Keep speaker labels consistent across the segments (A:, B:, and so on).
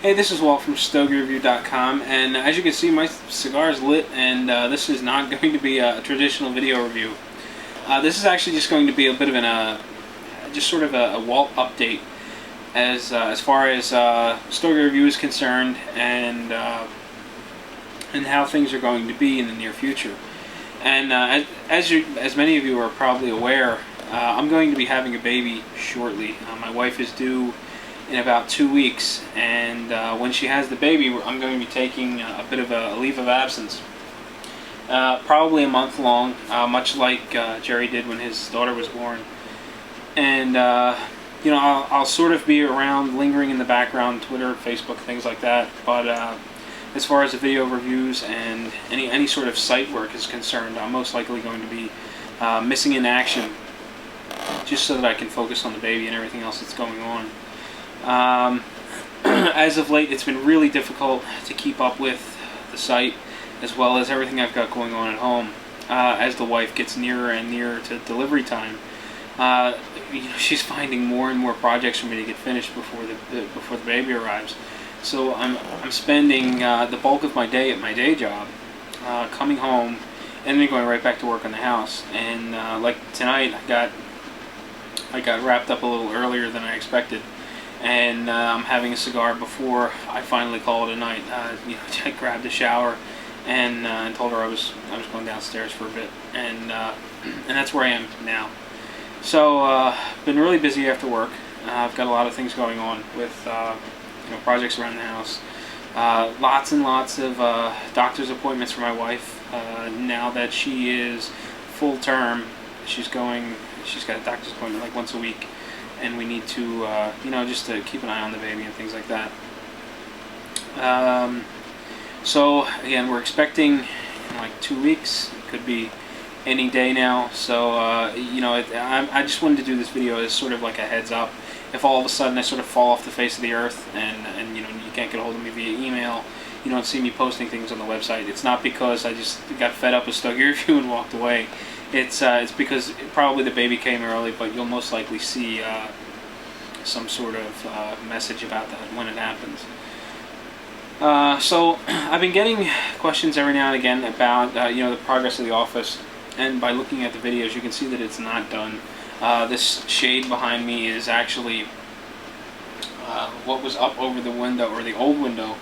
A: Hey, this is Walt from StogieReview.com, and as you can see, my cigar is lit, and this is not going to be a traditional video review. This is actually just going to be a bit of just sort of a Walt update as far as Stogie Review is concerned, and how things are going to be in the near future. And as many of you are probably aware, I'm going to be having a baby shortly. My wife is due in about 2 weeks, and when she has the baby, I'm going to be taking a bit of a leave of absence, probably a month long, much like Jerry did when his daughter was born. And you know, I'll sort of be around, lingering in the background, Twitter, Facebook, things like that. But as far as the video reviews and any sort of site work is concerned, I'm most likely going to be missing in action, just so that I can focus on the baby and everything else that's going on. As of late, it's been really difficult to keep up with the site, as well as everything I've got going on at home. As the wife gets nearer and nearer to delivery time, you know, she's finding more and more projects for me to get finished before the baby arrives. So I'm spending the bulk of my day at my day job, coming home, and then going right back to work on the house. And like tonight, I got wrapped up a little earlier than I expected. And I'm having a cigar before I finally call it a night. You know, I grabbed a shower and told her I was going downstairs for a bit, and that's where I am now. So been really busy after work. I've got a lot of things going on with you know, projects around the house. Lots and lots of doctor's appointments for my wife. Now that she is full term, she's got a doctor's appointment like once a week. And we need to, you know, just to keep an eye on the baby and things like that. So again, we're expecting in like 2 weeks. It could be any day now. So you know, I just wanted to do this video as sort of like a heads up. If all of a sudden I sort of fall off the face of the earth and you know, you can't get a hold of me via email, you don't see me posting things on the website, it's not because I just got fed up with Stogie Review and walked away. It's because probably the baby came early, but you'll most likely see some sort of message about that when it happens. So I've been getting questions every now and again about you know, the progress of the office, and by looking at the videos, you can see that it's not done. This shade behind me is actually what was up over the window, or the old window,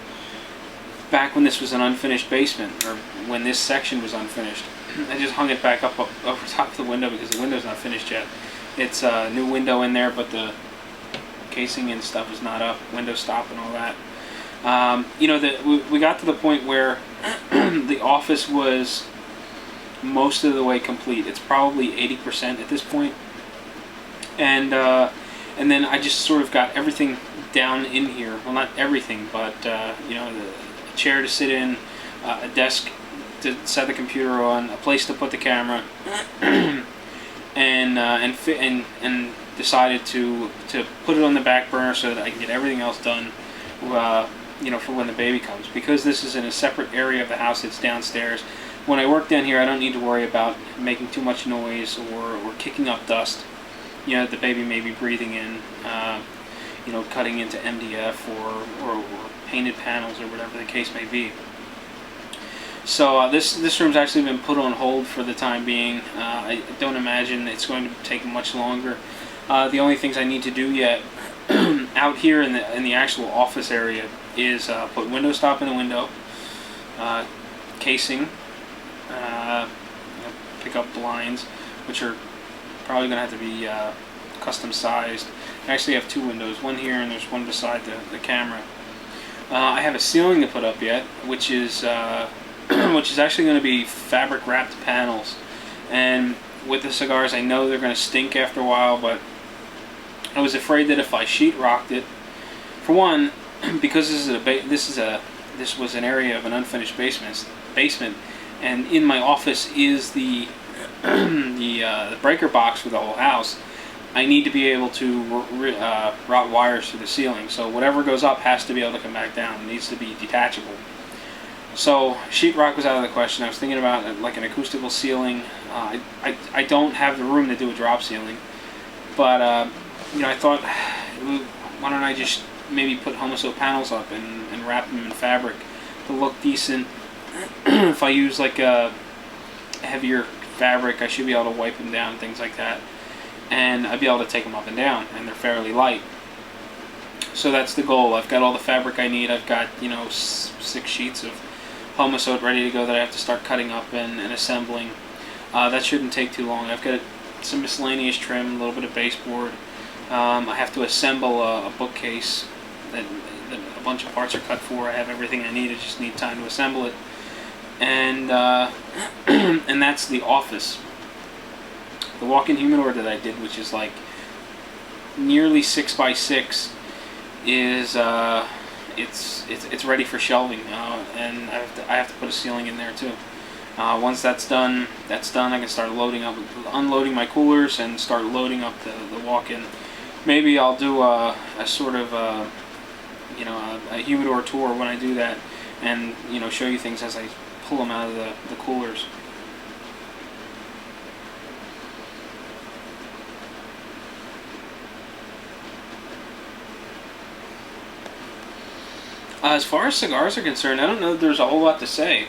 A: back when this was an unfinished basement, or when this section was unfinished. I just hung it back up over top of the window because the window's not finished yet. It's a new window in there, but the casing and stuff is not up, window stop and all that. You know, we got to the point where the office was most of the way complete. It's probably 80% at this point. And then I just sort of got everything down in here. Well, not everything, but you know, a chair to sit in, a desk to set the computer on, a place to put the camera, and decided to put it on the back burner so that I can get everything else done, you know, for when the baby comes. Because this is in a separate area of the house, it's downstairs. When I work down here, I don't need to worry about making too much noise or kicking up dust, you know, that the baby may be breathing in, you know, cutting into MDF or painted panels or whatever the case may be. So this room's actually been put on hold for the time being. I don't imagine it's going to take much longer. The only things I need to do yet out here in the actual office area is put window stop in the window, casing, you know, pick up blinds, which are probably going to have to be custom sized. I actually have 2 windows, one here and there's one beside the camera. I have a ceiling to put up yet, which is which is actually going to be fabric wrapped panels. And with the cigars, I know they're going to stink after a while, but I was afraid that if I sheetrocked it, for one, because this was an area of an unfinished basement, and in my office is the the breaker box for the whole house. I need to be able to route wires through the ceiling, so whatever goes up has to be able to come back down. It needs to be detachable. So sheetrock was out of the question. I was thinking about like an acoustical ceiling. I don't have the room to do a drop ceiling, but you know, I thought, why don't I just maybe put Homoso panels up and wrap them in fabric to look decent. If I use like a heavier fabric, I should be able to wipe them down, things like that, and I'd be able to take them up and down, and they're fairly light. So that's the goal. I've got all the fabric I need. I've got 6 sheets of Homoso ready to go that I have to start cutting up and assembling. That shouldn't take too long. I've got some miscellaneous trim, a little bit of baseboard. I have to assemble a bookcase that a bunch of parts are cut for. I have everything I need. I just need time to assemble it. And and that's the office. The walk-in humidor that I did, which is like nearly 6x6, is it's ready for shelving, and I have to put a ceiling in there too. Once that's done, I can start unloading my coolers and start loading up the walk-in. Maybe I'll do a sort of a humidor tour when I do that, and show you things as I pull them out of the coolers. As far as cigars are concerned, I don't know that there's a whole lot to say.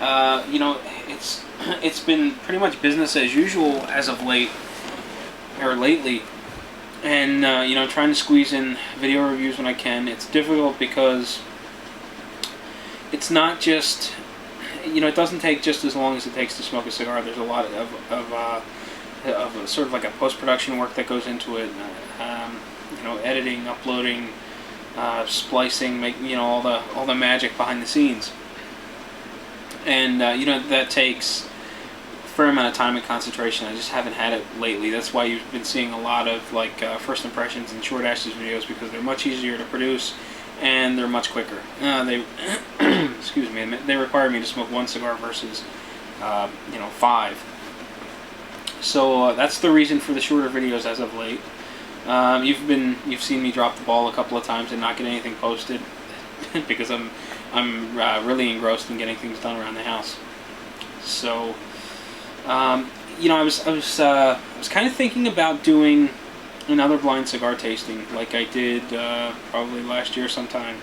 A: It's been pretty much business as usual as of late, or lately, and trying to squeeze in video reviews when I can. It's difficult because it's not just, it doesn't take just as long as it takes to smoke a cigar. There's a lot of sort of like a post-production work that goes into it. Editing, uploading, splicing, all the magic behind the scenes. And that takes a fair amount of time and concentration. I just haven't had it lately. That's why you've been seeing a lot of first impressions and short ashes videos, because they're much easier to produce and they're much quicker. They excuse me, they require me to smoke 1 cigar versus 5. So that's the reason for the shorter videos as of late. You've seen me drop the ball a couple of times and not get anything posted because I'm really engrossed in getting things done around the house. So I was kind of thinking about doing another blind cigar tasting like I did probably last year sometime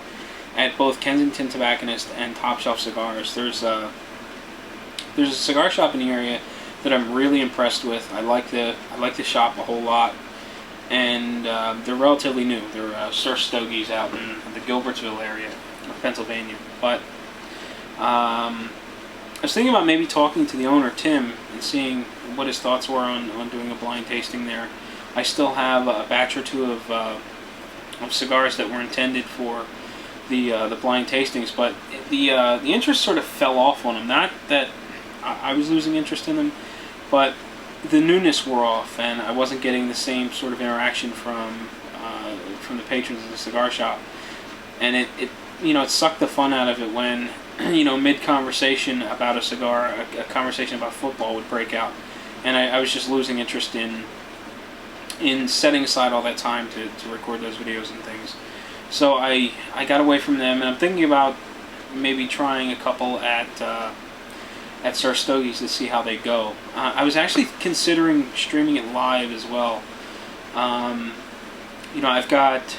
A: at both Kensington Tobacconist and Top Shelf Cigars. There's a cigar shop in the area that I'm really impressed with. I like the shop a whole lot, and they're relatively new. They're Sir Stogie's out in the Gilbertsville area of Pennsylvania. But I was thinking about maybe talking to the owner, Tim, and seeing what his thoughts were on doing a blind tasting there. I still have a batch or two of cigars that were intended for the blind tastings, but the interest sort of fell off on them. Not that I was losing interest in them, but the newness wore off, and I wasn't getting the same sort of interaction from the patrons of the cigar shop, and it sucked the fun out of it when mid conversation about a cigar, a conversation about football would break out, and I was just losing interest in setting aside all that time to record those videos and things. So I got away from them, and I'm thinking about maybe trying a couple at Sir Stogie's to see how they go. I was actually considering streaming it live as well. I've got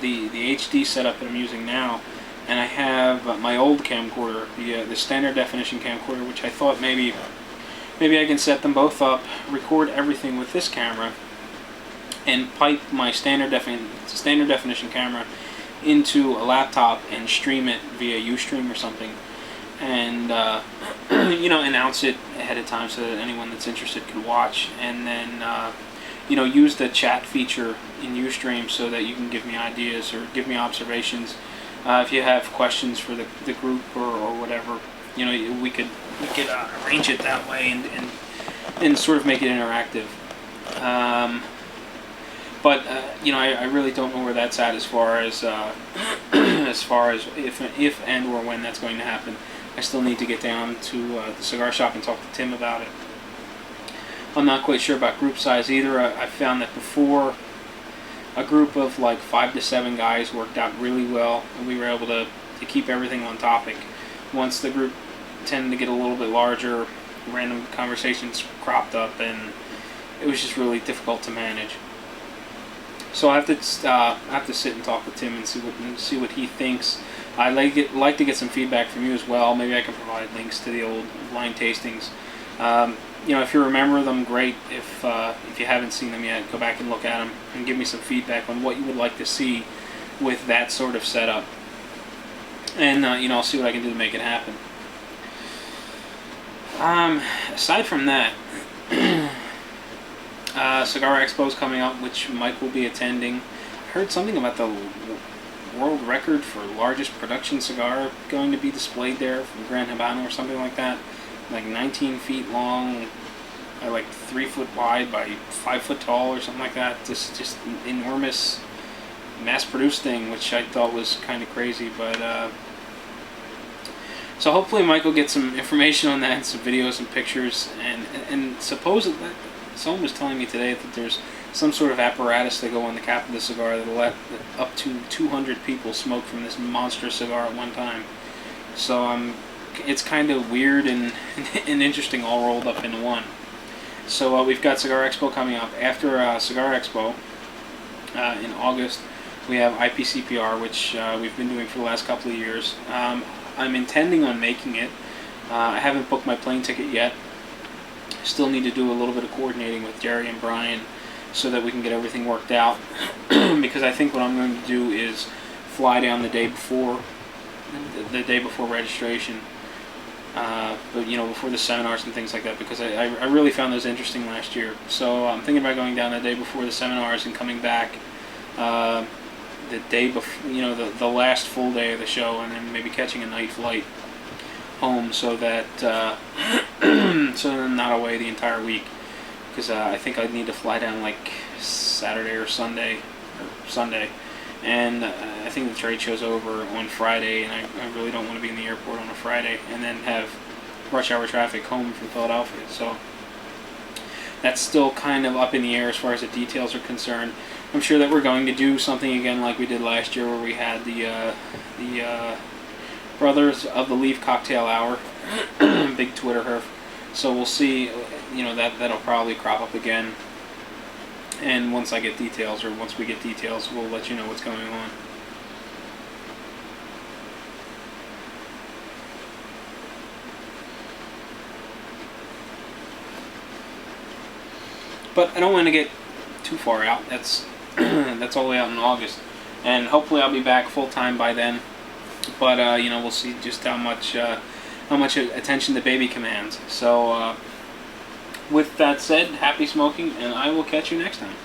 A: the HD setup that I'm using now, and I have my old camcorder, the standard definition camcorder, which I thought maybe I can set them both up, record everything with this camera, and pipe my standard definition camera into a laptop and stream it via Ustream or something, and announce it ahead of time so that anyone that's interested could watch, and then use the chat feature in Ustream so that you can give me ideas or give me observations. If you have questions for the group or whatever, we could arrange it that way and sort of make it interactive. But I really don't know where that's at as far as if and or when that's going to happen. I still need to get down to the cigar shop and talk to Tim about it. I'm not quite sure about group size either. I found that before, a group of like 5 to 7 guys worked out really well, and we were able to keep everything on topic. Once the group tended to get a little bit larger, random conversations cropped up, and it was just really difficult to manage. So I have to sit and talk with Tim and see what he thinks. I'd like to get some feedback from you as well. Maybe I can provide links to the old wine tastings. If you remember them, great. If you haven't seen them yet, go back and look at them and give me some feedback on what you would like to see with that sort of setup. And I'll see what I can do to make it happen. Aside from that, Cigar Expo's coming up, which Mike will be attending. I heard something about the world record for largest production cigar going to be displayed there from Gran Habano or something like that. Like 19 feet long, like 3 foot wide by 5 foot tall or something like that. Just enormous mass-produced thing, which I thought was kind of crazy. But so hopefully Mike will get some information on that, some videos and pictures, and supposedly someone was telling me today that there's some sort of apparatus that go on the cap of the cigar that'll let up to 200 people smoke from this monstrous cigar at one time. So it's kind of weird and interesting all rolled up into one. So we've got Cigar Expo coming up. After Cigar Expo in August, we have IPCPR, which we've been doing for the last couple of years. I'm intending on making it. I haven't booked my plane ticket yet. Still need to do a little bit of coordinating with Jerry and Brian so that we can get everything worked out. Because I think what I'm going to do is fly down the day before registration. But before the seminars and things like that, because I really found those interesting last year. So I'm thinking about going down the day before the seminars and coming back the day before, the last full day of the show, and then maybe catching a night flight home so that so I'm not away the entire week, because I think I'd need to fly down like Saturday or Sunday, and I think the trade show's over on Friday, and I really don't want to be in the airport on a Friday and then have rush hour traffic home from Philadelphia. So that's still kind of up in the air as far as the details are concerned. I'm sure that we're going to do something again like we did last year, where we had the Brothers of the Leaf Cocktail Hour, big Twitter herf. So we'll see. That'll probably crop up again. And once we get details, we'll let you know what's going on. But I don't want to get too far out. That's that's all the way out in August, and hopefully I'll be back full time by then. But we'll see just how much attention the baby commands. So with that said, happy smoking, and I will catch you next time.